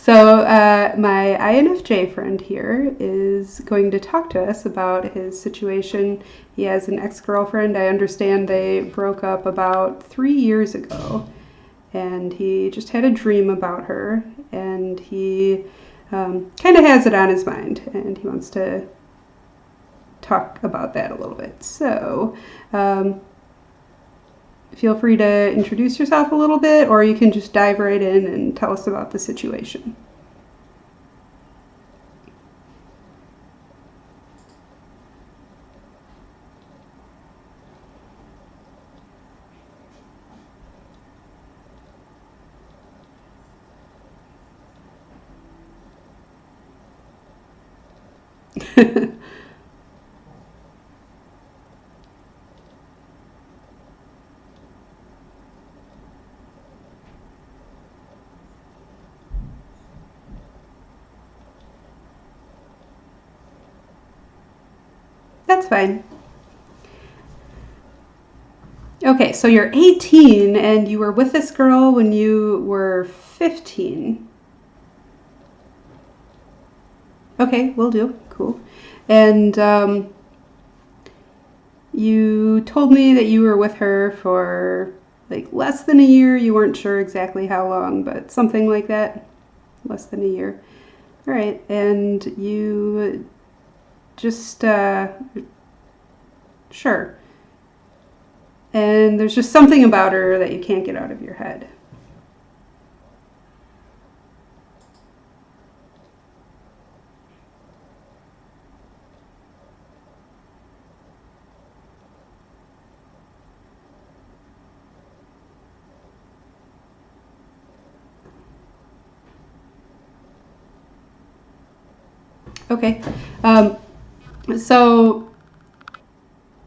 So my INFJ friend here is going to talk to us about his situation. He has an ex-girlfriend. I understand they broke up about 3 years ago, and he just had a dream about her, and he kind of has it on his mind, and he wants to talk about that a little bit. So feel free to introduce yourself a little bit, or you can just dive right in and tell us about the situation. That's fine. Okay, so you're 18 and you were with this girl when you were 15. Okay, will do. Cool. And you told me that you were with her for like less than a year. You weren't sure exactly how long, but something like that. Less than a year. All right, and you just, sure. And there's just something about her that you can't get out of your head. Okay. So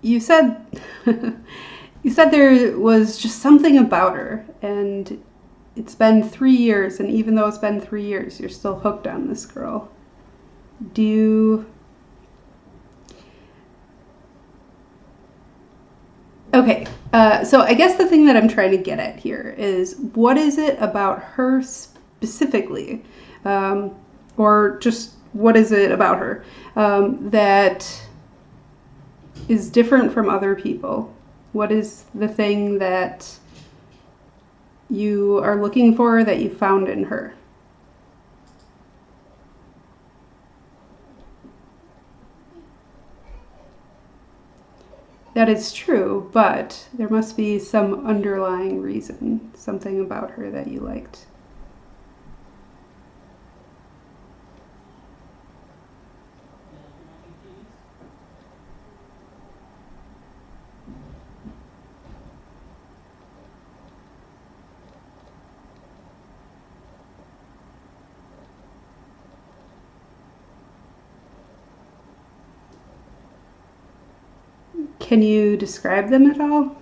you said you said there was just something about her, and it's been 3 years, and even though it's been 3 years, you're still hooked on this girl. Do you? Okay. So I guess the thing that I'm trying to get at here is what is it about her specifically, or just what is it about her that is different from other people? What is the thing that you are looking for that you found in her? That is true, but there must be some underlying reason, something about her that you liked. Can you describe them at all?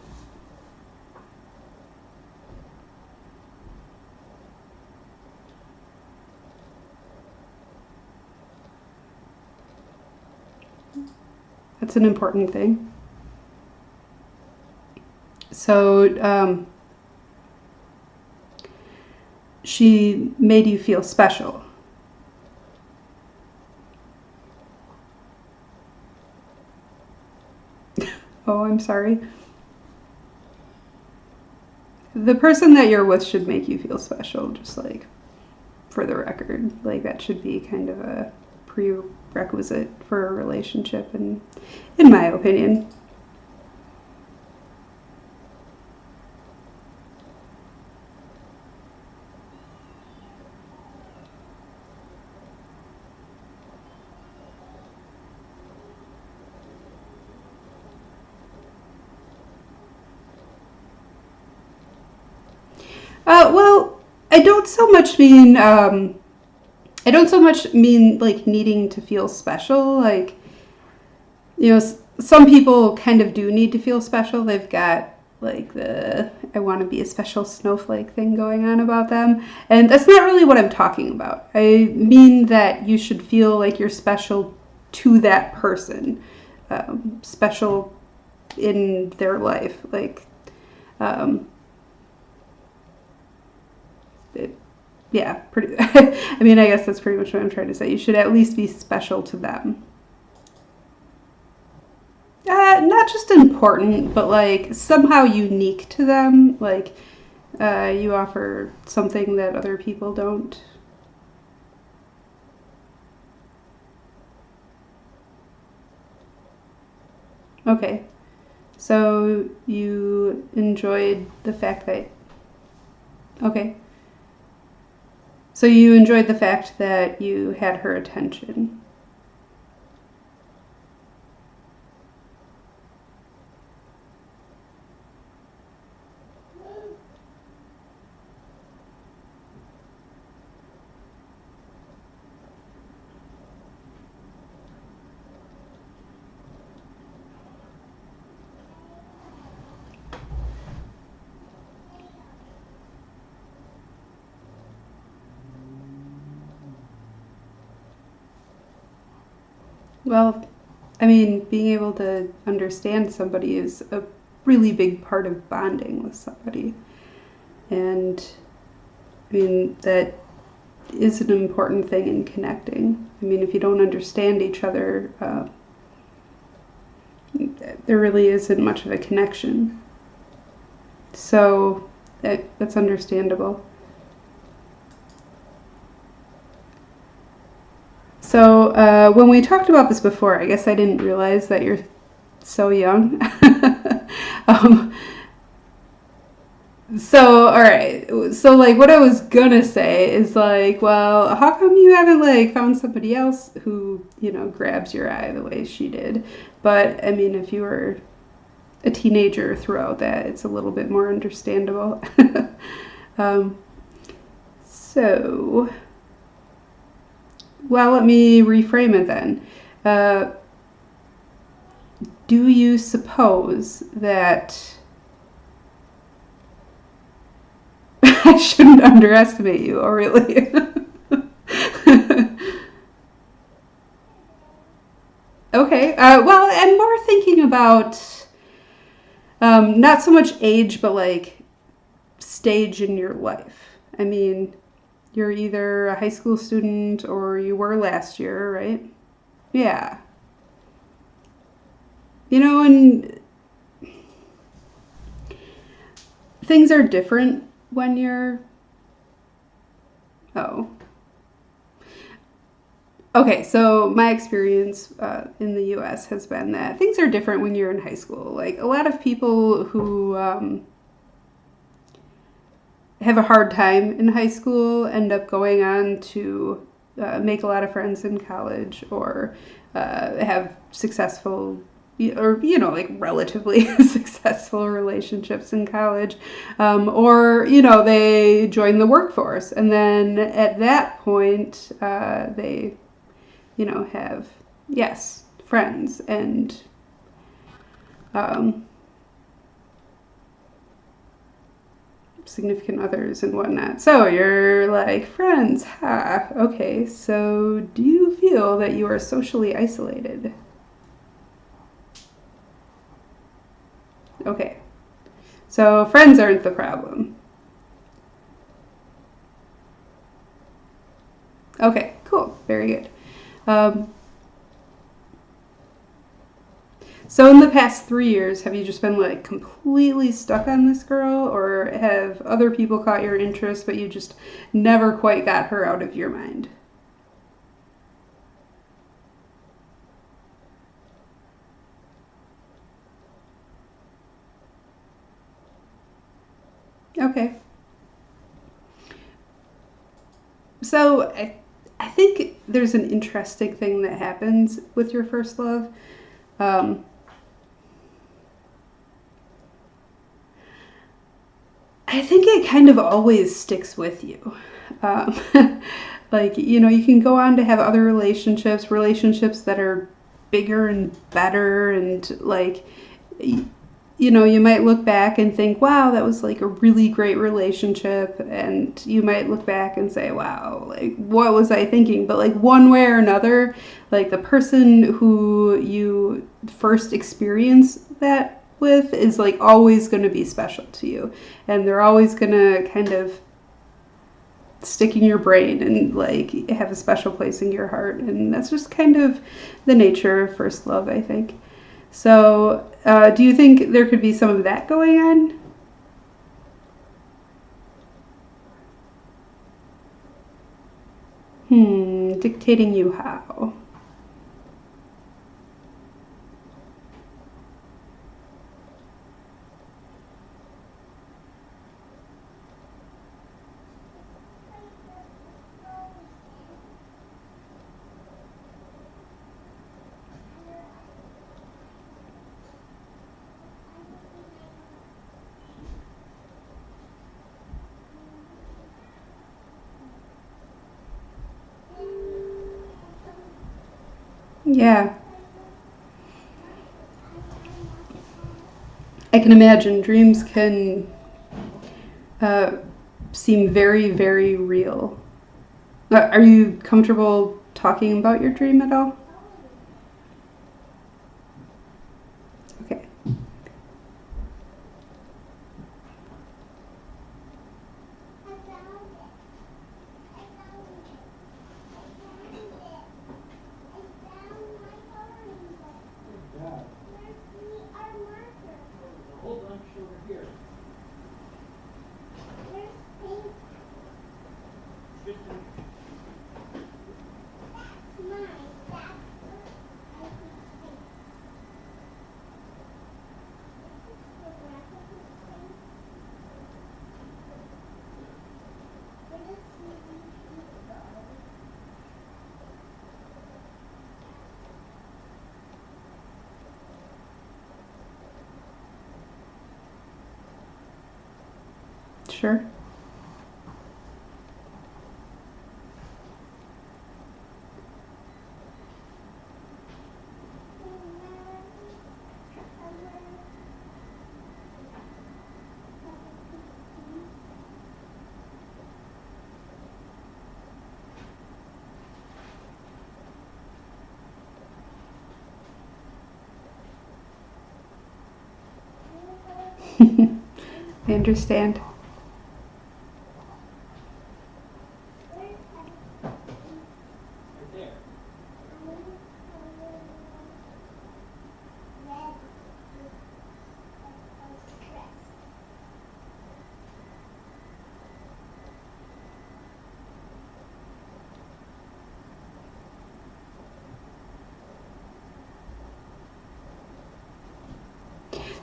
That's an important thing. So, she made you feel special. Oh, I'm sorry. The person that you're with should make you feel special, just like for the record. Like that should be kind of a prerequisite for a relationship, and in my opinion. Well, I don't so much mean I don't so much mean like needing to feel special. Like, some people kind of do need to feel special. They've got like the I want to be a special snowflake thing going on about them. And that's not really what I'm talking about. I mean that you should feel like you're special to that person, special in their life. Like, um, it, Yeah, pretty. I mean, I guess that's pretty much what I'm trying to say. You should at least be special to them. Not just important, but like somehow unique to them. Like you offer something that other people don't. Okay, so you enjoyed the fact that. Okay, so you enjoyed the fact that you had her attention. Well, I mean, being able to understand somebody is a really big part of bonding with somebody. And I mean, that is an important thing in connecting. I mean, if you don't understand each other, there really isn't much of a connection. So that's understandable. So when we talked about this before, I guess I didn't realize that you're so young. um, So, all right. So, like, what I was gonna say is like, well, how come you haven't like found somebody else who grabs your eye the way she did? But I mean, if you were a teenager throughout that, it's a little bit more understandable. um, so, well, let me reframe it then. Uh, do you suppose that I shouldn't underestimate you? Oh, really? Okay. Well, I'm more thinking about not so much age, but like stage in your life. I mean, you're either a high school student or you were last year, right? Yeah. And things are different when you're. Oh. Okay, so my experience in the US has been that things are different when you're in high school. Like, a lot of people who have a hard time in high school end up going on to make a lot of friends in college or have successful or like relatively successful relationships in college, or they join the workforce, and then at that point they have, yes, friends and um, significant others and whatnot. So you're like, friends, ha, okay, so do you feel that you are socially isolated? Okay, so friends aren't the problem. Okay, cool, very good. Um, so in the past 3 years, have you just been like completely stuck on this girl, or have other people caught your interest, but you just never quite got her out of your mind? Okay. So I think there's an interesting thing that happens with your first love. Um, I think it kind of always sticks with you. Um, like, you can go on to have other relationships that are bigger and better, and like, you might look back and think, wow, that was like a really great relationship. And you might look back and say, wow, like, what was I thinking? But like, one way or another, like, the person who you first experience that with is like always going to be special to you. And they're always going to kind of stick in your brain and like have a special place in your heart. And that's just kind of the nature of first love, I think. So, do you think there could be some of that going on? Dictating you how? Yeah, I can imagine dreams can uh, seem very, very real. Are you comfortable talking about your dream at all? Okay. Sure. I understand.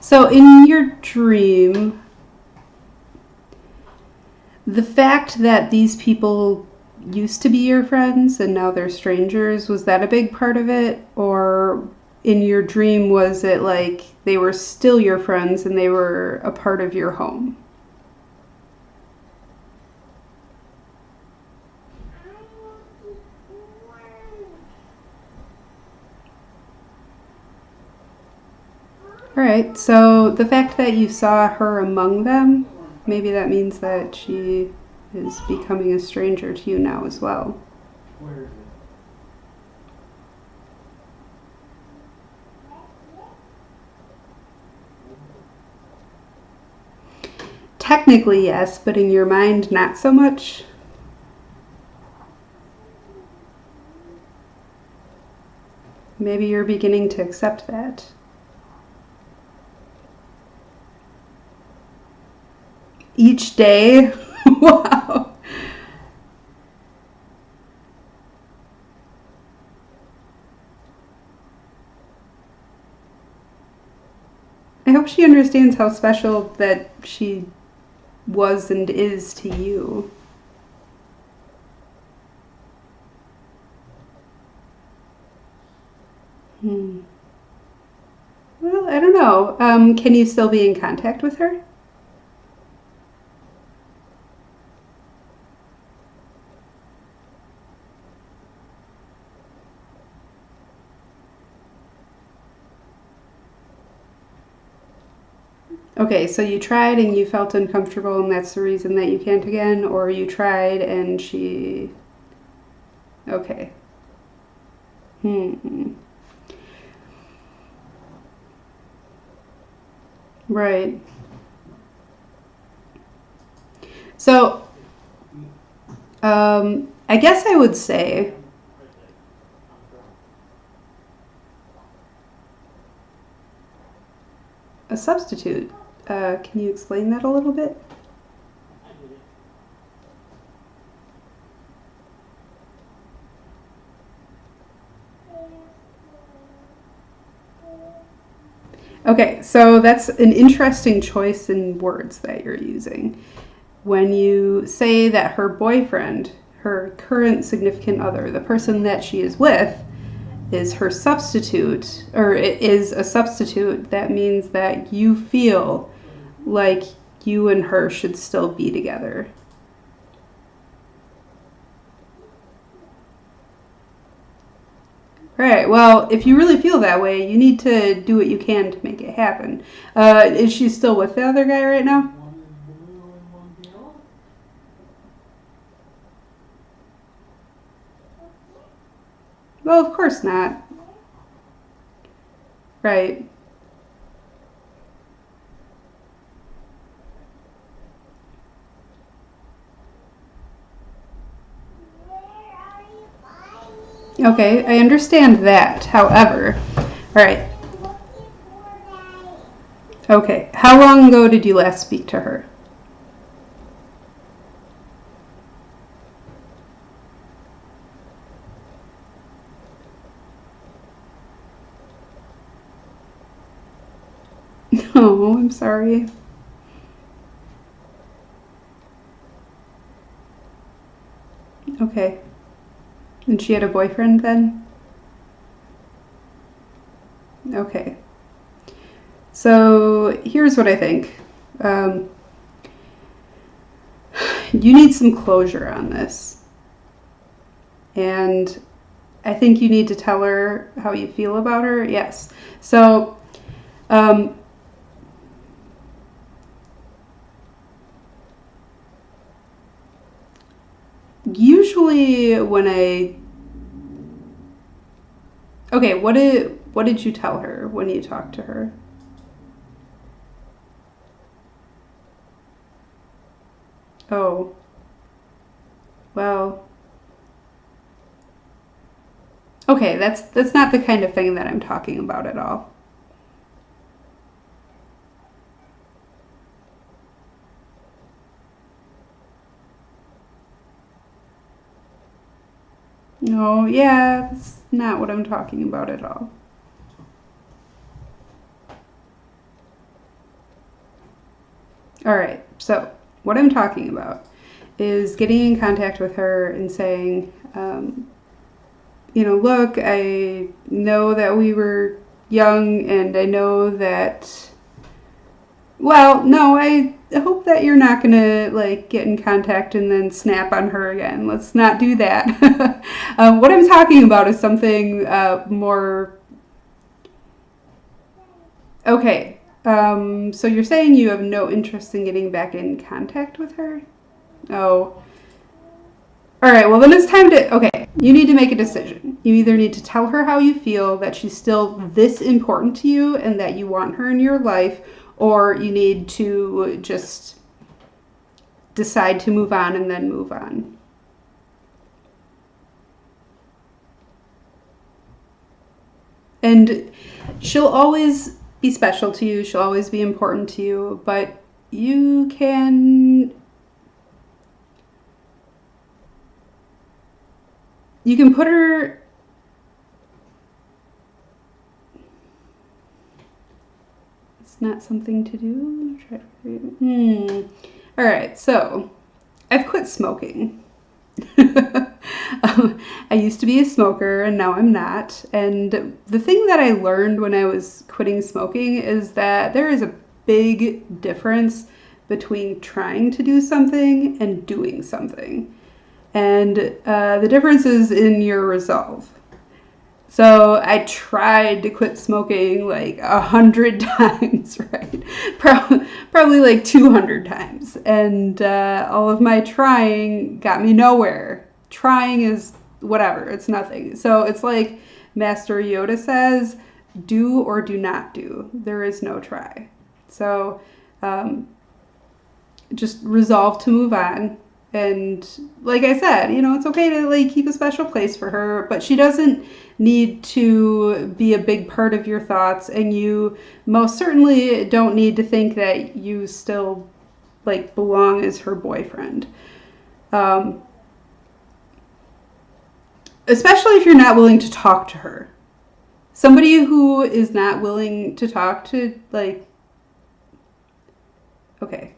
So, in your dream, the fact that these people used to be your friends and now they're strangers, was that a big part of it? Or in your dream, was it like they were still your friends and they were a part of your home? All right, so the fact that you saw her among them, maybe that means that she is becoming a stranger to you now as well. Technically, yes, but in your mind, not so much. Maybe you're beginning to accept that. Each day? Wow. I hope she understands how special that she was and is to you. Hmm. Well, I don't know. Can you still be in contact with her? Okay, so you tried and you felt uncomfortable, and that's the reason that you can't again, or you tried and she. Okay. Hmm. Right. So I guess I would say a substitute. Can you explain that a little bit? Okay, so that's an interesting choice in words that you're using. When you say that her boyfriend, her current significant other, the person that she is with, is her substitute, or it is a substitute, that means that you feel like you and her should still be together. Right. Well, if you really feel that way, you need to do what you can to make it happen. Is she still with the other guy right now? Well, of course not. Right. Okay, I understand that. However, all right. Okay. How long ago did you last speak to her? Oh, I'm sorry. Okay. And she had a boyfriend then? Okay. So here's what I think. Um, you need some closure on this. And I think you need to tell her how you feel about her. Yes. So, um, usually when I okay, what did you tell her when you talked to her? Oh, well, okay, that's not the kind of thing that I'm talking about at all. No, yeah, that's not what I'm talking about at all. All right, so what I'm talking about is getting in contact with her and saying, look, I know that we were young and I know that, well, no, I hope that you're not going to like get in contact and then snap on her again. Let's not do that. What I'm talking about is something more. Okay. So you're saying you have no interest in getting back in contact with her? Oh. All right, well, then it's time to. Okay, you need to make a decision. You either need to tell her how you feel, that she's still this important to you, and that you want her in your life, or you need to just decide to move on and then move on. And she'll always be special to you, she'll always be important to you, but you can put her. It's not something to do. All right, so I've quit smoking. I used to be a smoker and now I'm not. And the thing that I learned when I was quitting smoking is that there is a big difference between trying to do something and doing something. And the difference is in your resolve. So I tried to quit smoking like 100 times, right? Probably like 200 times. And all of my trying got me nowhere. Trying is whatever, it's nothing. So it's like Master Yoda says, do or do not do. There is no try. So um, just resolve to move on And like I said, it's okay to like keep a special place for her, but she doesn't need to be a big part of your thoughts, and you most certainly don't need to think that you still like belong as her boyfriend. Especially if you're not willing to talk to her. Somebody who is not willing to talk to, like, okay.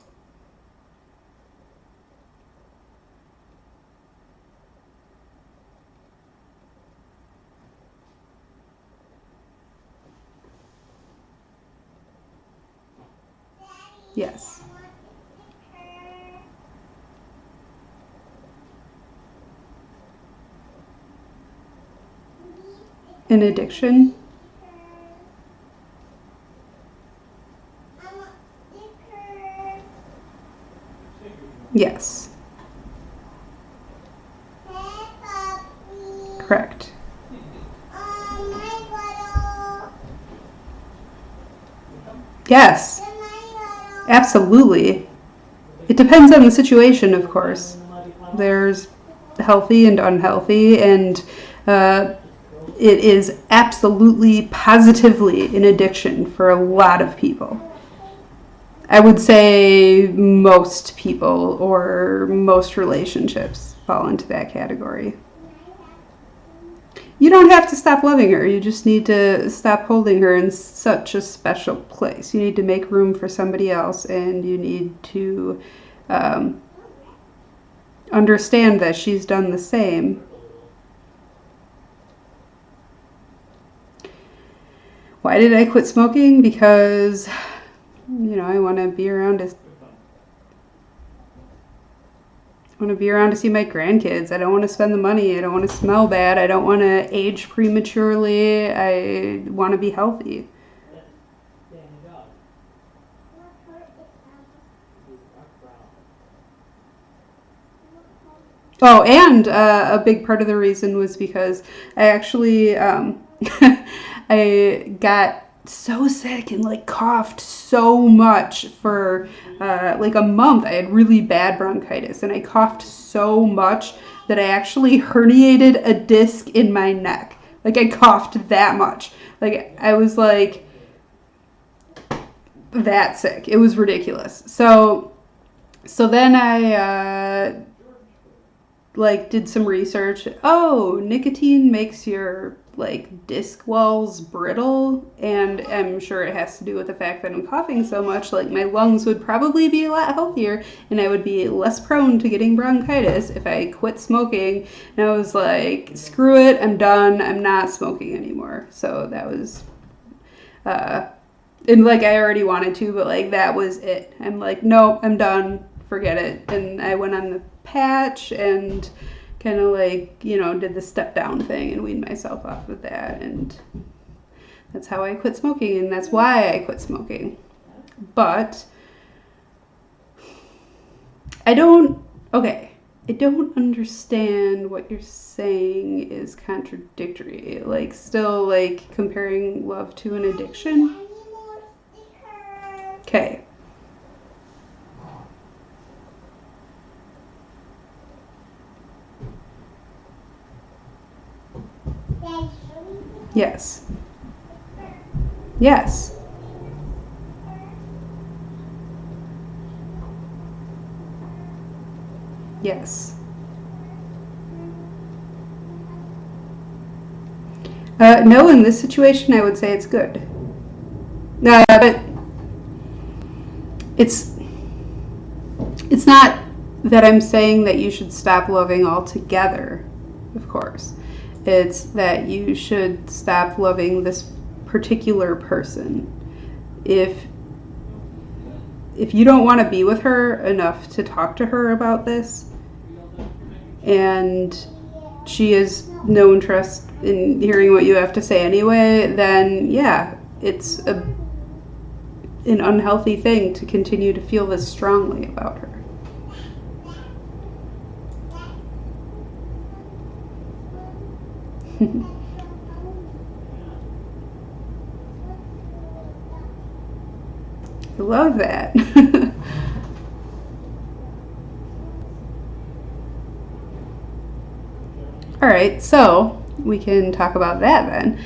Yes. An addiction? Yes. Correct. Yes. Absolutely. It depends on the situation, of course. There's healthy and unhealthy, and it is absolutely, positively an addiction for a lot of people. I would say most people or most relationships fall into that category. You don't have to stop loving her. You just need to stop holding her in such a special place. You need to make room for somebody else, and you need to understand that she's done the same. Why did I quit smoking? Because, I want to be around to see my grandkids. I don't want to spend the money. I don't want to smell bad. I don't want to age prematurely. I want to be healthy. Oh, and a big part of the reason was because I actually I got so sick and like coughed so much for like a month. I had really bad bronchitis, and I coughed so much that I actually herniated a disc in my neck. Like, I coughed that much. Like, I was like that sick. It was ridiculous. So then I like did some research. Oh, nicotine makes your like disc walls brittle, and I'm sure it has to do with the fact that I'm coughing so much. Like, my lungs would probably be a lot healthier, and I would be less prone to getting bronchitis if I quit smoking. And I was like, screw it, I'm done. I'm not smoking anymore. So that was and like I already wanted to, but like that was it. I'm like, nope, I'm done. Forget it. And I went on the patch and kind of like, did the step down thing and weaned myself off of that. And that's how I quit smoking, and that's why I quit smoking. But I don't understand what you're saying is contradictory. Like, still like comparing love to an addiction. Okay. Yes. Yes. Yes. No, in this situation, I would say it's good. But it's not that I'm saying that you should stop loving altogether, of course. It's that you should stop loving this particular person. If you don't want to be with her enough to talk to her about this, and she has no interest in hearing what you have to say anyway, then yeah, it's an unhealthy thing to continue to feel this strongly about her. I love that. All right, so we can talk about that then.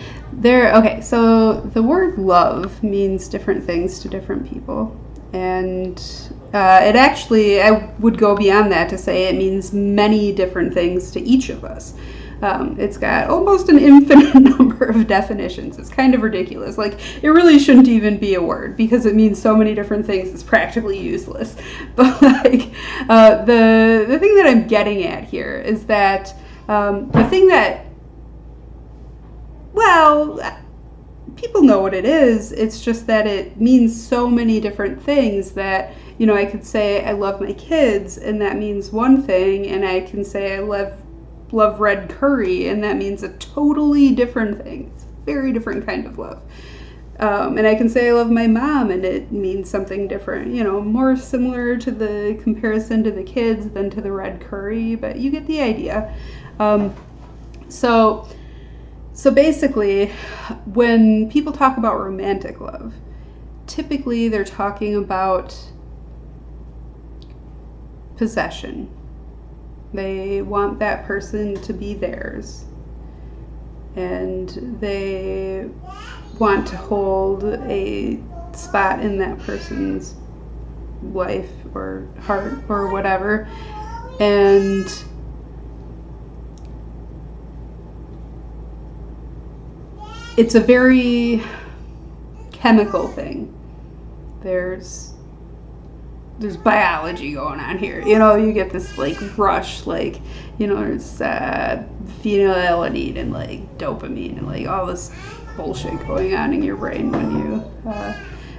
Okay, so the word love means different things to different people. And it actually, I would go beyond that to say it means many different things to each of us. It's got almost an infinite number of definitions. It's kind of ridiculous. Like, it really shouldn't even be a word because it means so many different things. It's practically useless. But like, the thing that I'm getting at here is that the thing that, well, people know what it is. It's just that it means so many different things that, I could say I love my kids, and that means one thing, and I can say I love red curry, and that means a totally different thing. It's a very different kind of love. And I can say I love my mom, and it means something different, more similar to the comparison to the kids than to the red curry, but you get the idea. So basically, when people talk about romantic love, typically they're talking about possession. They want that person to be theirs, and they want to hold a spot in that person's life or heart or whatever. And it's a very chemical thing. There's biology going on here. You get this like rush, like, there's phenylalanine and like dopamine and like all this bullshit going on in your brain when you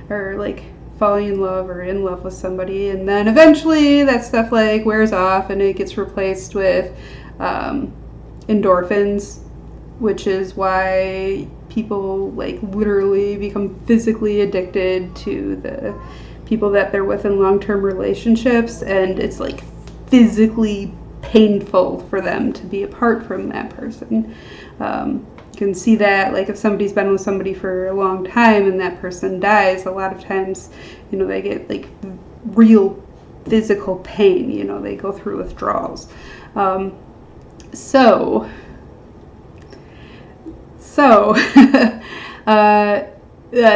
are like falling in love or in love with somebody, and then eventually that stuff like wears off and it gets replaced with endorphins, which is why people like literally become physically addicted to the people that they're with in long-term relationships, and it's like physically painful for them to be apart from that person. You can see that like if somebody's been with somebody for a long time and that person dies, a lot of times they get like real physical pain. They go through withdrawals. So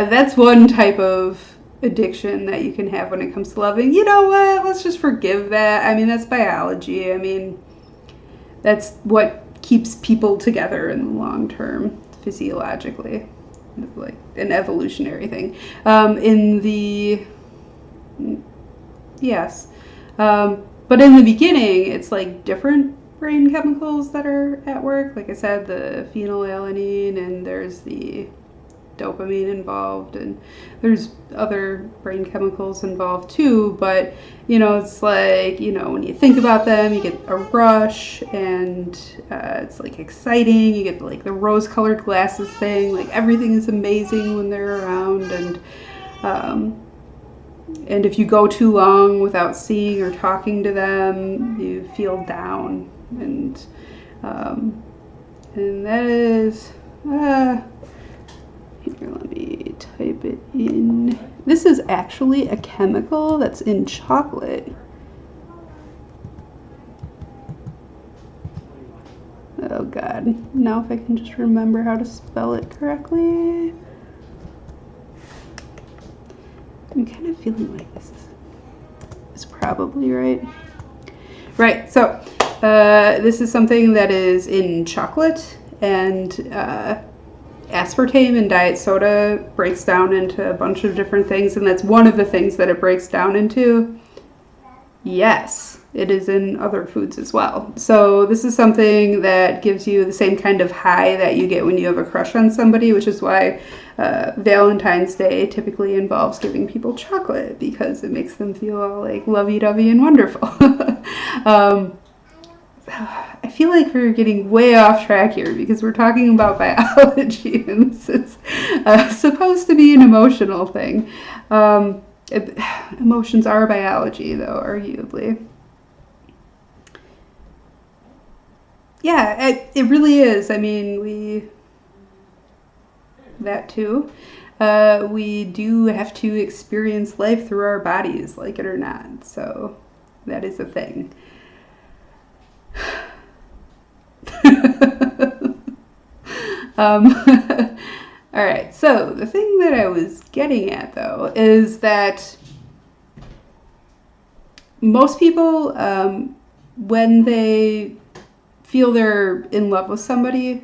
that's one type of addiction that you can have when it comes to loving. You know what? Let's just forgive that. I mean, that's biology. I mean, that's what keeps people together in the long term, physiologically, like an evolutionary thing. Yes. But in the beginning, it's like different brain chemicals that are at work. Like I said, the phenylalanine, and there's the dopamine involved, and there's other brain chemicals involved too, but it's like when you think about them, you get a rush, and it's like exciting. You get like the rose-colored glasses thing, like everything is amazing when they're around, and if you go too long without seeing or talking to them, you feel down, and that is here, let me type it in. This is actually a chemical that's in chocolate. Oh God. Now if I can just remember how to spell it correctly. I'm kind of feeling like this is probably right. Right, so this is something that is in chocolate, and aspartame in diet soda breaks down into a bunch of different things, and that's one of the things that it breaks down into. Yes, it is in other foods as well. So this is something that gives you the same kind of high that you get when you have a crush on somebody, which is why Valentine's Day typically involves giving people chocolate, because it makes them feel all like lovey-dovey and wonderful. I feel like we're getting way off track here because we're talking about biology, and this is supposed to be an emotional thing. Emotions are biology, though, arguably. Yeah, it really is. I mean, that too. We do have to experience life through our bodies, like it or not. So that is a thing. um, all right, so the thing that I was getting at, though, is that most people, when they feel they're in love with somebody,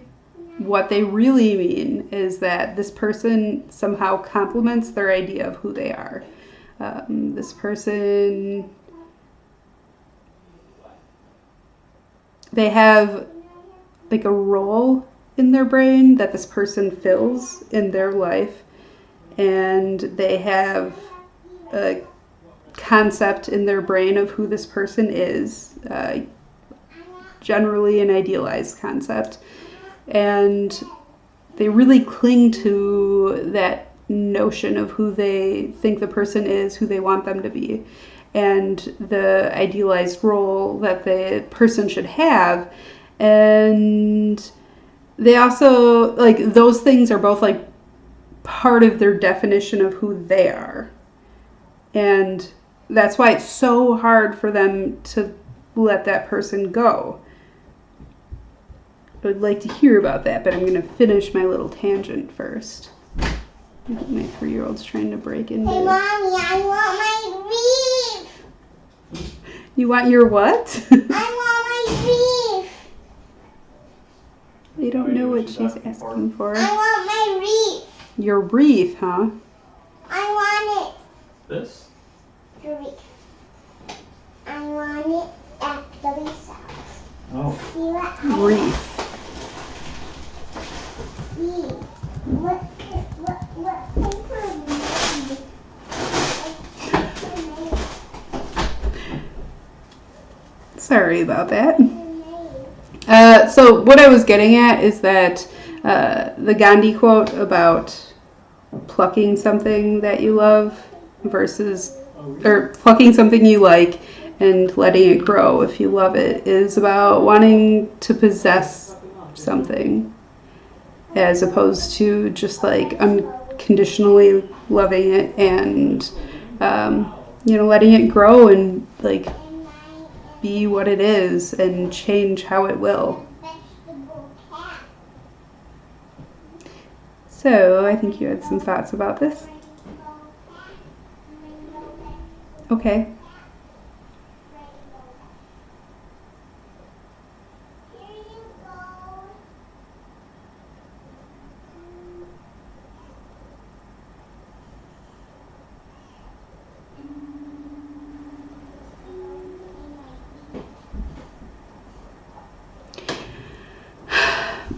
what they really mean is that this person somehow complements their idea of who they are. This person, they have like a role in their brain that this person fills in their life, and they have a concept in their brain of who this person is, generally an idealized concept, and they really cling to that notion of who they think the person is, who they want them to be, and the idealized role that the person should have. And they also, like, those things are both like part of their definition of who they are. And that's why it's so hard for them to let that person go. I would like to hear about that, but I'm going to finish my little tangent first. My 3-year-old's trying to break into. Hey, Mommy, I want my wreath. You want your what? I want my wreath. They don't know what she's asking for. I want my wreath. Your wreath, huh? I want it. This? The wreath. I want it at the wreath house. Oh. See what I Wreath. see? What paper made? Sorry about that. So what I was getting at is that the Gandhi quote about plucking something that you love versus, or plucking something you like and letting it grow if you love it, is about wanting to possess something as opposed to just like unconditionally loving it and letting it grow and like be what it is and change how it will. So I think you had some thoughts about this. Okay.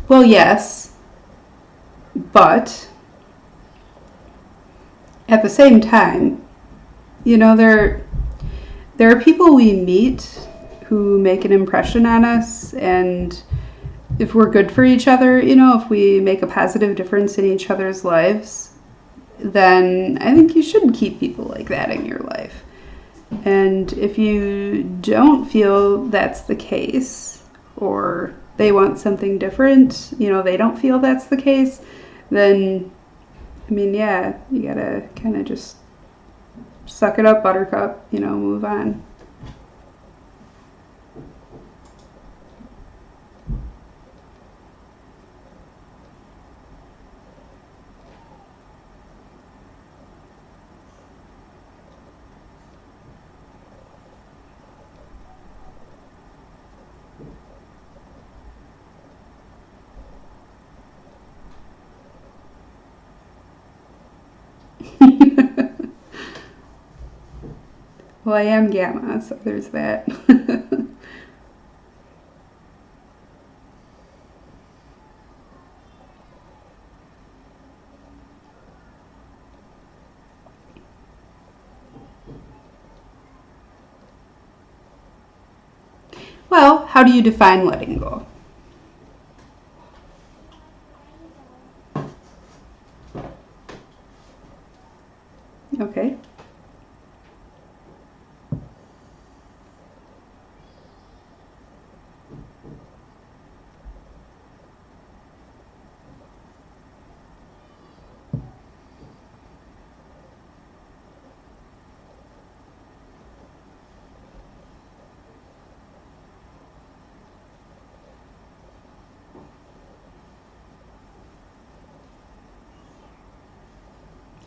Well, yes, but at the same time, there are people we meet who make an impression on us, and if we're good for each other, if we make a positive difference in each other's lives, then I think you should keep people like that in your life. And if you don't feel that's the case, or they want something different, they don't feel that's the case, then, yeah, you gotta kind of just suck it up, buttercup, move on. Well, I am Gamma, so there's that. Well, how do you define letting go? Okay.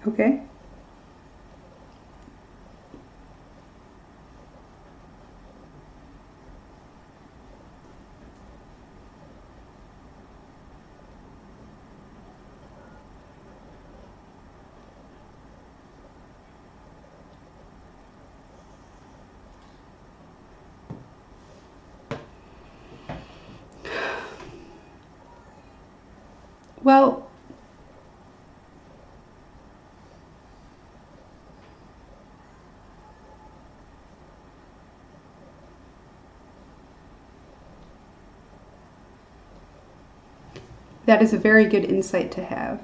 Okay. Well, that is a very good insight to have.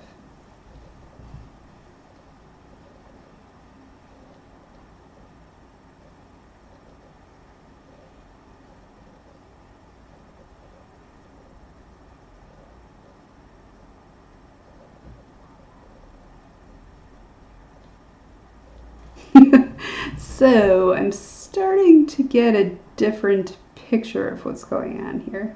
So, I'm starting to get a different picture of what's going on here.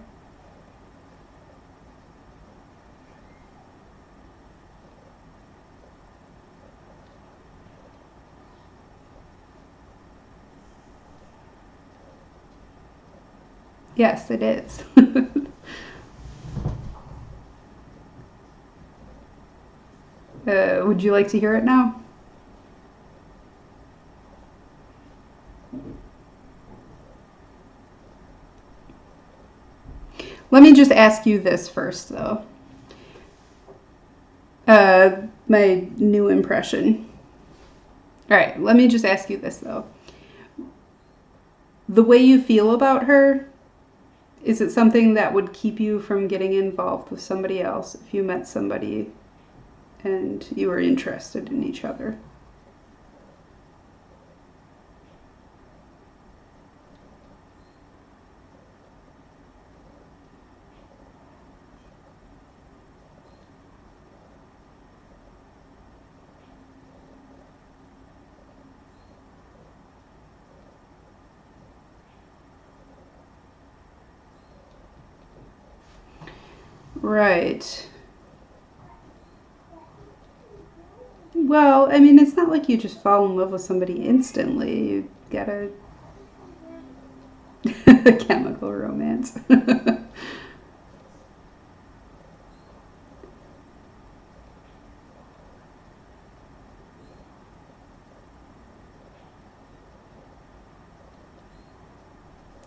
Yes, it is. Would you like to hear it now? Let me just ask you this first, though. My new impression. All right, let me just ask you this, though. The way you feel about her, is it something that would keep you from getting involved with somebody else if you met somebody and you were interested in each other? Right. Well, I mean, it's not like you just fall in love with somebody instantly. You gotta chemical romance.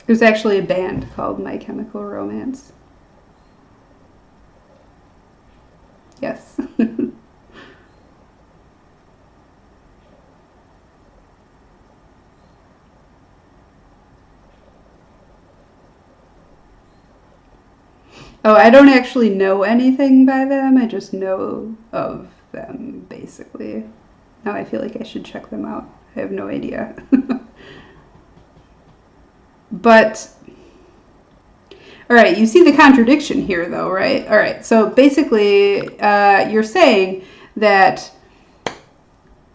There's actually a band called My Chemical Romance. Yes. Oh, I don't actually know anything by them. I just know of them, basically. Now I feel like I should check them out. I have no idea. But, all right, you see the contradiction here, though, right? All right, so basically, you're saying that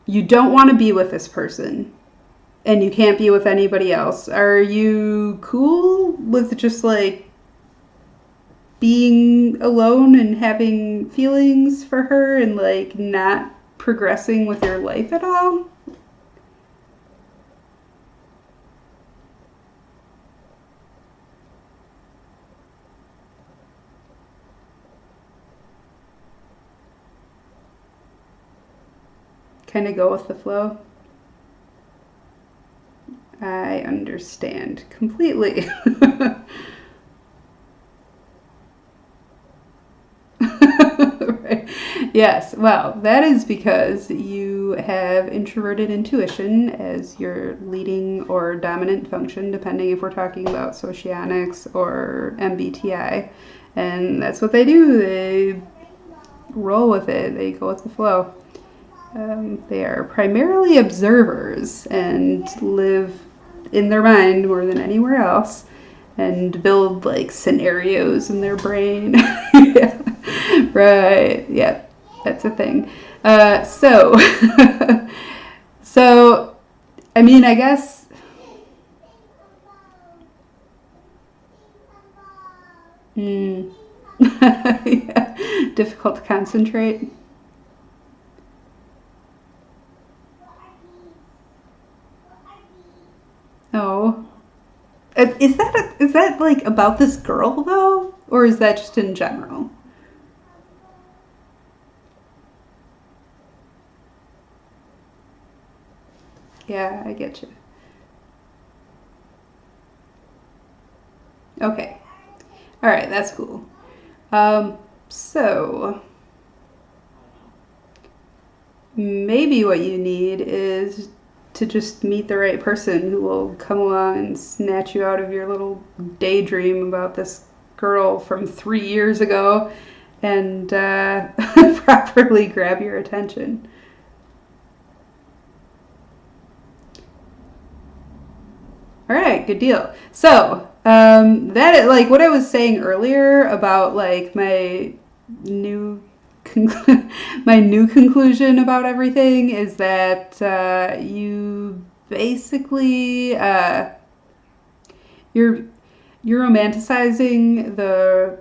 you don't want to be with this person and you can't be with anybody else. Are you cool with just like being alone and having feelings for her and like not progressing with your life at all? Kind of go with the flow? I understand completely. Right. Yes, well, that is because you have introverted intuition as your leading or dominant function, depending if we're talking about socionics or MBTI. And that's what they do. They roll with it, they go with the flow. They are primarily observers and live in their mind more than anywhere else and build like scenarios in their brain. Yeah. Right. Yeah. That's a thing. So, so, I mean, I guess. Mm, yeah, difficult to concentrate. Oh. Is that like about this girl though? Or is that just in general? Yeah, I get you. Okay. All right, that's cool. So maybe what you need is to just meet the right person who will come along and snatch you out of your little daydream about this girl from 3 years ago and properly grab your attention. All right, good deal. So that like what I was saying earlier about like new my new conclusion about everything is that you basically you're you're romanticizing the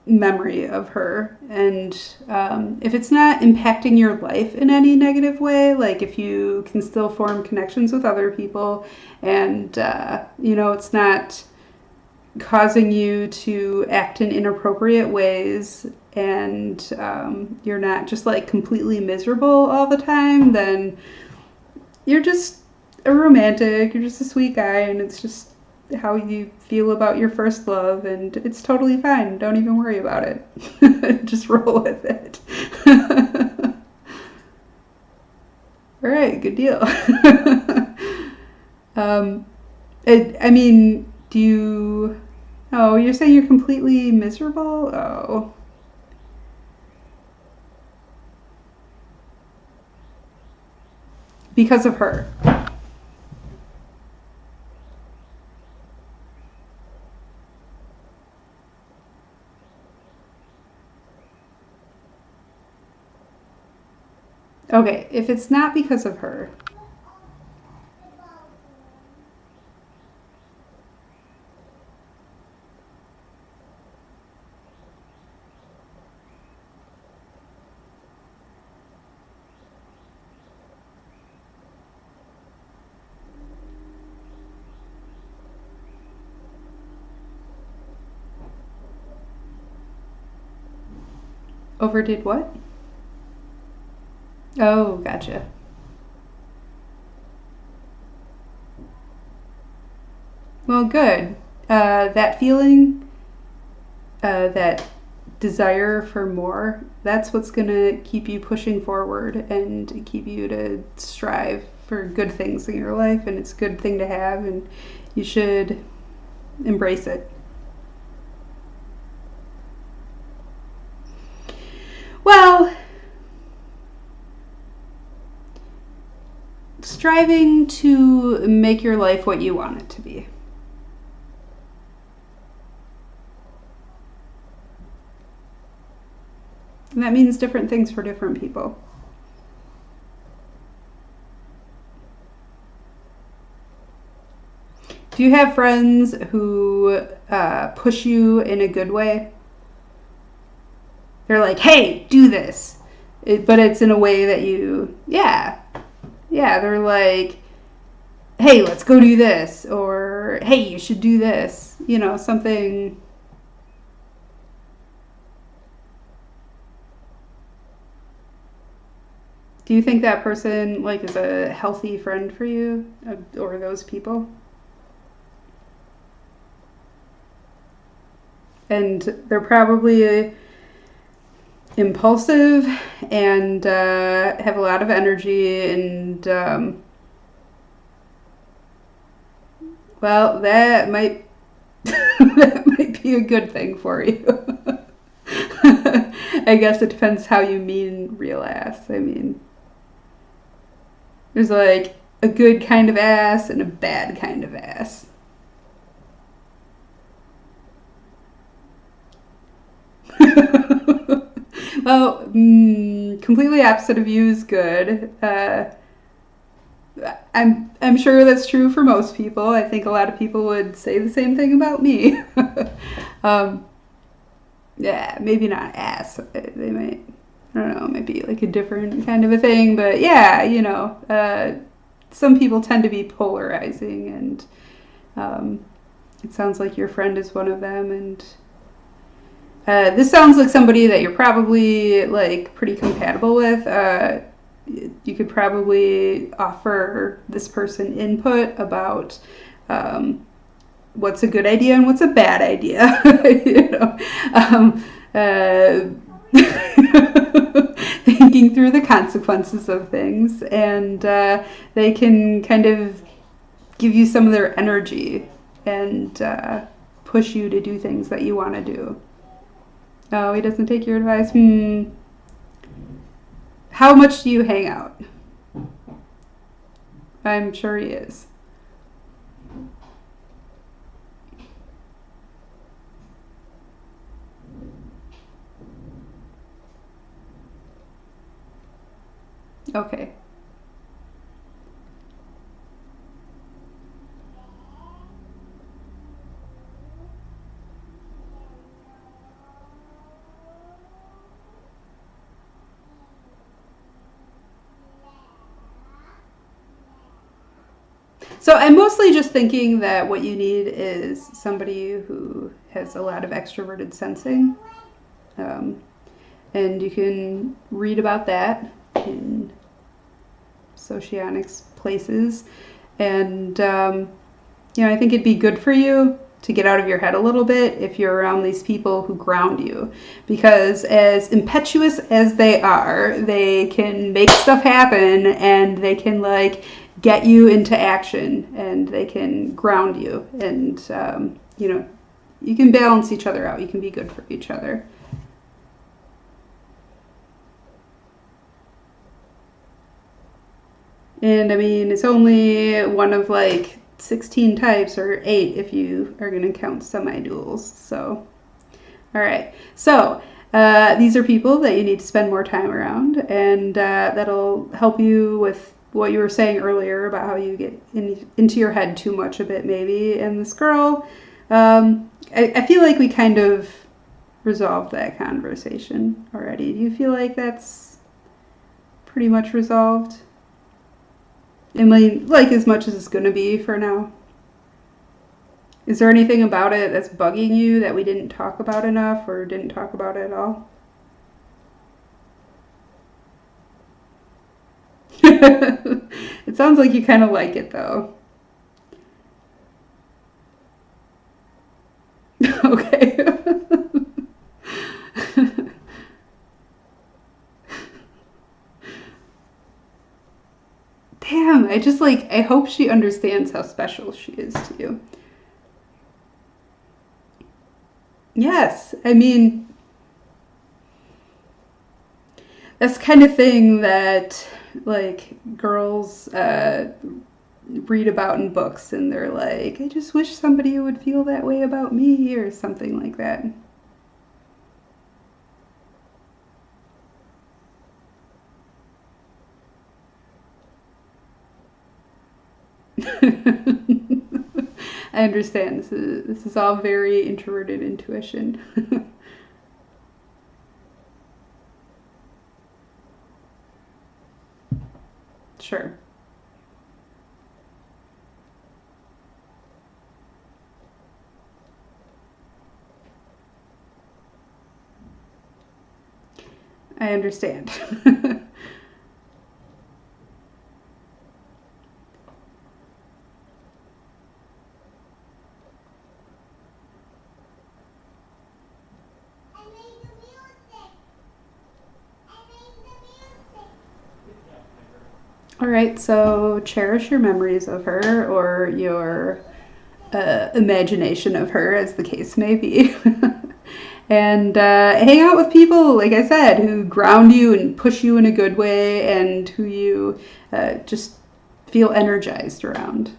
memory of her. And if it's not impacting your life in any negative way, like if you can still form connections with other people and, it's not causing you to act in inappropriate ways and you're not just like completely miserable all the time, then you're just a romantic, you're just a sweet guy, and it's just how you feel about your first love, and it's totally fine. Don't even worry about it. Just roll with it. All right, good deal. um, I mean, do you. Oh, you're saying you're completely miserable? Oh. Because of her. Okay, if it's not because of her, overdid what? Oh, gotcha. Well, good. That feeling, that desire for more, that's what's going to keep you pushing forward and keep you to strive for good things in your life. And it's a good thing to have, and you should embrace it. Well, striving to make your life what you want it to be. And that means different things for different people. Do you have friends who push you in a good way? They're like, hey, do this. But it's in a way that yeah. Yeah, they're like, hey, let's go do this. Or, hey, you should do this. Something. Do you think that person like is a healthy friend for you, or those people? And they're probably impulsive and have a lot of energy, and well, that might that might be a good thing for you. I guess it depends how you mean real ass. I mean, there's like a good kind of ass and a bad kind of ass. Well, completely opposite of you is good. I'm sure that's true for most people. I think a lot of people would say the same thing about me. um, yeah, maybe not ass. They might, I don't know, maybe like a different kind of a thing. But yeah, some people tend to be polarizing, and it sounds like your friend is one of them. And this sounds like somebody that you're probably like pretty compatible with. You could probably offer this person input about what's a good idea and what's a bad idea. You know, thinking through the consequences of things, and they can kind of give you some of their energy and push you to do things that you want to do. Oh, he doesn't take your advice. How much do you hang out? I'm sure he is. Okay. So I'm mostly just thinking that what you need is somebody who has a lot of extroverted sensing. Um, and you can read about that in socionics places. And, I think it'd be good for you to get out of your head a little bit if you're around these people who ground you. Because as impetuous as they are, they can make stuff happen and they can, like, get you into action and they can ground you. And, you can balance each other out. You can be good for each other. And I mean, it's only one of like 16 types, or 8 if you are going to count semi-duals. So, all right. So, these are people that you need to spend more time around, and that'll help you with what you were saying earlier about how you get into your head too much a bit, maybe. And this girl, I feel like we kind of resolved that conversation already. Do you feel like that's pretty much resolved? I mean, like as much as it's going to be for now. Is there anything about it that's bugging you that we didn't talk about enough or didn't talk about at all? It sounds like you kind of like it though. Okay. Damn, I hope she understands how special she is to you. Yes, I mean, that's the kind of thing that, like, girls read about in books and they're like, I just wish somebody would feel that way about me or something like that. I understand. This is all very introverted intuition. Sure. I understand. All right, so cherish your memories of her or your imagination of her, as the case may be. And hang out with people, like I said, who ground you and push you in a good way and who you just feel energized around.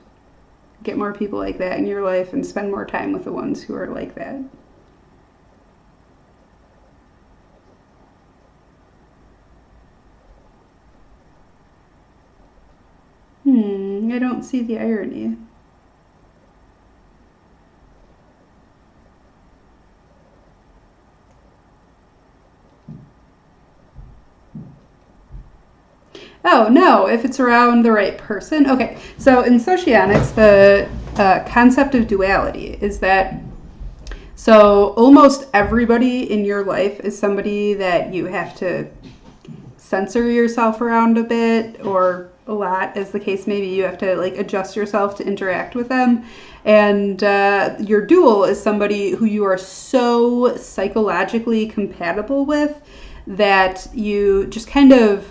Get more people like that in your life and spend more time with the ones who are like that. I don't see the irony. Oh, no, if it's around the right person. Okay, so in socionics, the concept of duality is that so almost everybody in your life is somebody that you have to censor yourself around a bit or a lot, as the case may be. You have to like adjust yourself to interact with them. And your dual is somebody who you are so psychologically compatible with that you just kind of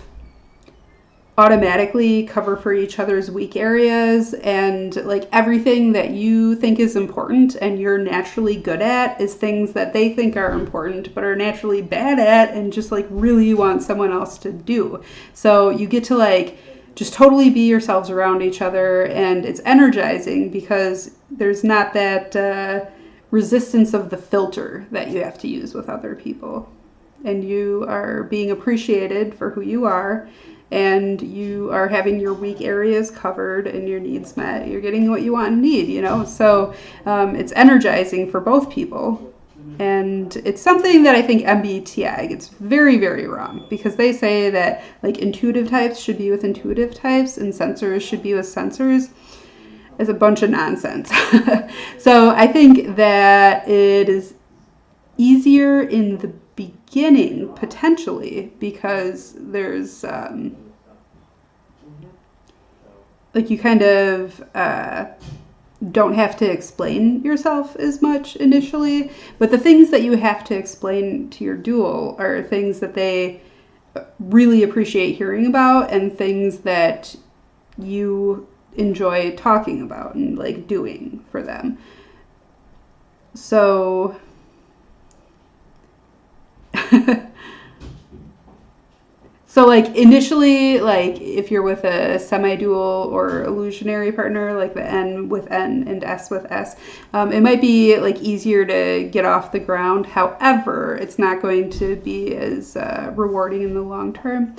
automatically cover for each other's weak areas, and like everything that you think is important and you're naturally good at is things that they think are important but are naturally bad at and just like really want someone else to do. So you get to like just totally be yourselves around each other, and it's energizing because there's not that resistance of the filter that you have to use with other people, and you are being appreciated for who you are, and you are having your weak areas covered and your needs met. You're getting what you want and need, you know? So it's energizing for both people. And it's something that I think MBTI gets very, very wrong, because they say that like intuitive types should be with intuitive types and sensors should be with sensors. Is a bunch of nonsense. So I think that it is easier in the beginning potentially because there's like you kind of don't have to explain yourself as much initially, but the things that you have to explain to your dual are things that they really appreciate hearing about and things that you enjoy talking about and like doing for them. So so like initially, like if you're with a semi-dual or illusionary partner, like the N with N and S with S, it might be like easier to get off the ground. However, it's not going to be as rewarding in the long term,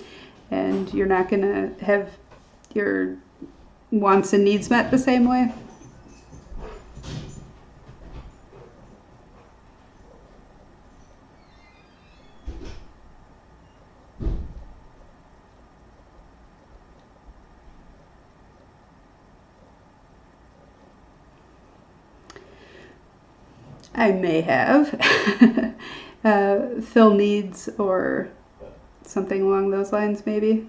and you're not going to have your wants and needs met the same way. I may have fill needs or something along those lines, maybe.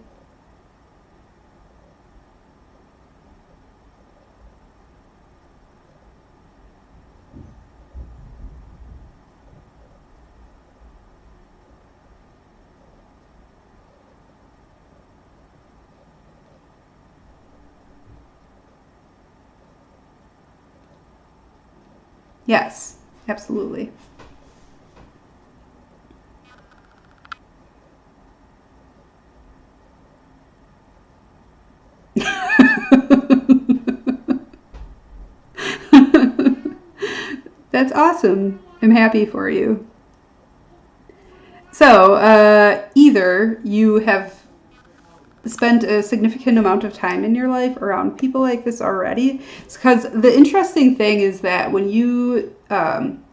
Yes, absolutely. That's awesome. I'm happy for you. So, either you have spent a significant amount of time in your life around people like this already. Because the interesting thing is that when you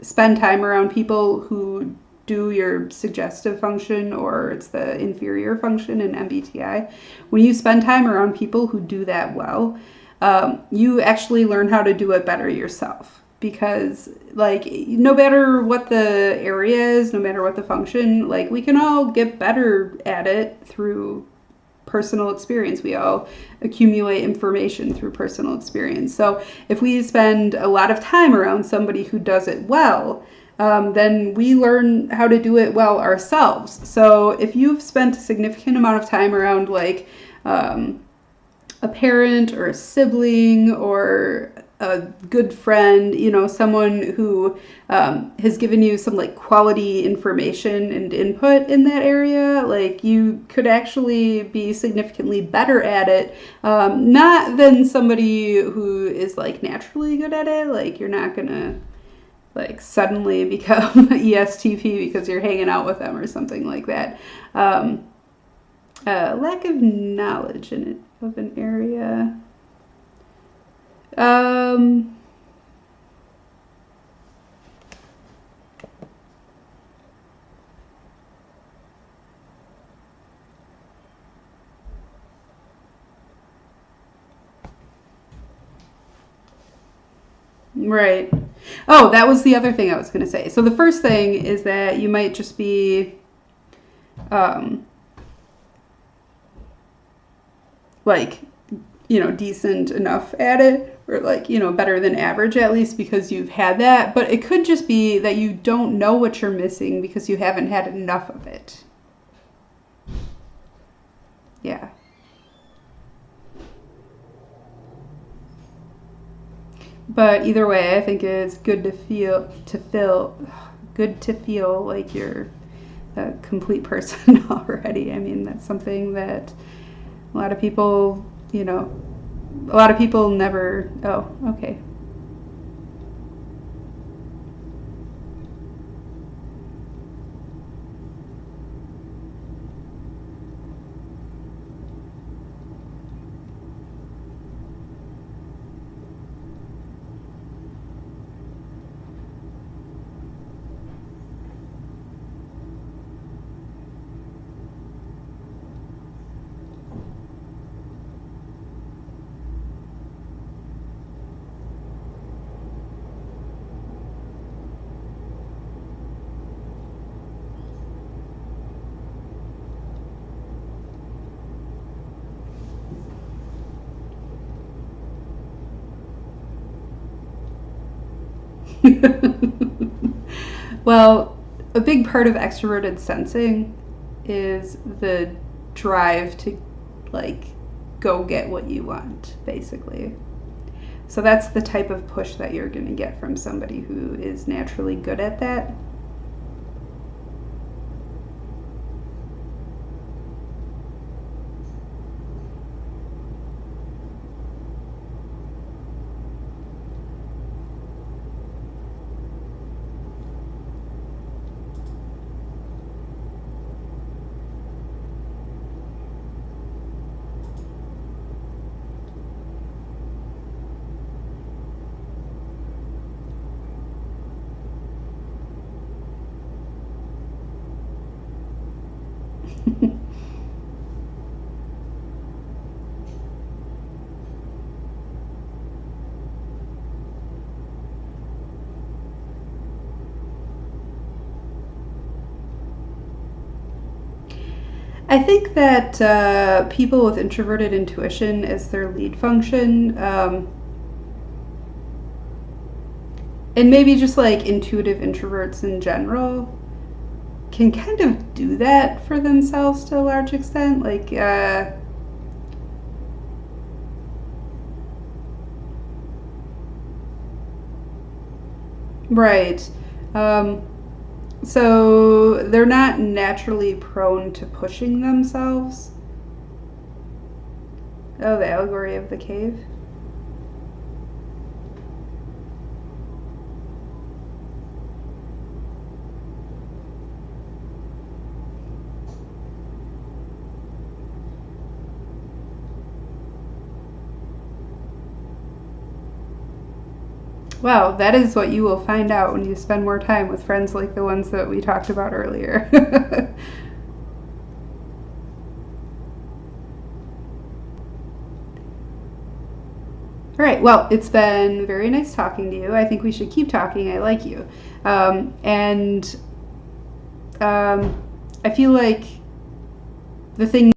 spend time around people who do your suggestive function, or it's the inferior function in MBTI, when you spend time around people who do that well, you actually learn how to do it better yourself. Because like no matter what the area is, no matter what the function, like we can all get better at it through personal experience. We all accumulate information through personal experience. So if we spend a lot of time around somebody who does it well, then we learn how to do it well ourselves. So if you've spent a significant amount of time around like a parent or a sibling or a good friend, you know, someone who has given you some like quality information and input in that area, like you could actually be significantly better at it. Not than somebody who is like naturally good at it. Like you're not gonna like suddenly become ESTP because you're hanging out with them or something like that. Lack of knowledge in it of an area. Um, Right. Oh, that was the other thing I was going to say. So the first thing is that you might just be um, like, decent enough at it, or like, better than average at least because you've had that. But it could just be that you don't know what you're missing because you haven't had enough of it. Yeah. But either way, I think it's good to feel like you're a complete person already. I mean, that's something that a lot of people, a lot of people never. Oh, okay. Well, a big part of extroverted sensing is the drive to like go get what you want, basically. So that's the type of push that you're going to get from somebody who is naturally good at that. I think that people with introverted intuition as their lead function, and maybe just like intuitive introverts in general, can kind of do that for themselves to a large extent. Like, right. Um, so they're not naturally prone to pushing themselves. Oh, the allegory of the cave. Well, that is what you will find out when you spend more time with friends like the ones that we talked about earlier. All right. Well, it's been very nice talking to you. I think we should keep talking. I like you. And I feel like the thing